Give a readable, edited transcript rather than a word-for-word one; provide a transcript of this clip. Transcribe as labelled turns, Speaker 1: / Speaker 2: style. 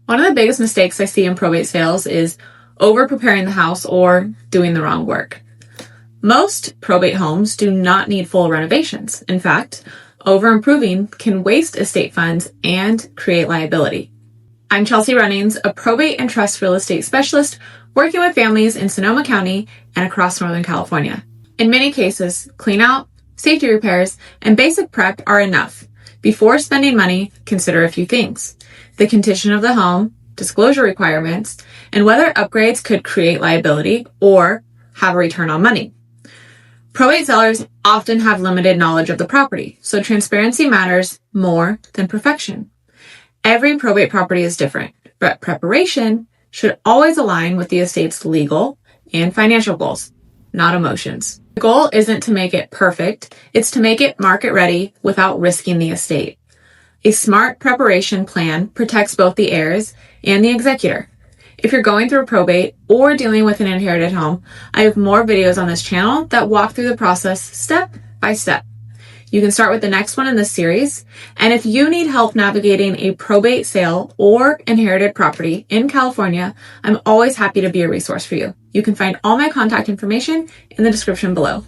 Speaker 1: One of the biggest mistakes I see in probate sales is over-preparing the house or doing the wrong work. Most probate homes do not need full renovations. In fact, over-improving can waste estate funds and create liability. I'm Chelsea Runnings, a probate and trust real estate specialist working with families in Sonoma County and across Northern California. In many cases, clean out, safety repairs, and basic prep are enough. Before spending money, consider a few things: the condition of the home, disclosure requirements, and whether upgrades could create liability or have a return on money. Probate sellers often have limited knowledge of the property, so transparency matters more than perfection. Every probate property is different, but preparation should always align with the estate's legal and financial goals, not emotions. The goal isn't to make it perfect, it's to make it market ready without risking the estate. A smart preparation plan protects both the heirs and the executor. If you're going through probate or dealing with an inherited home, I have more videos on this channel that walk through the process step by step. You can start with the next one in this series. And if you need help navigating a probate sale or inherited property in California, I'm always happy to be a resource for you. You can find all my contact information in the description below.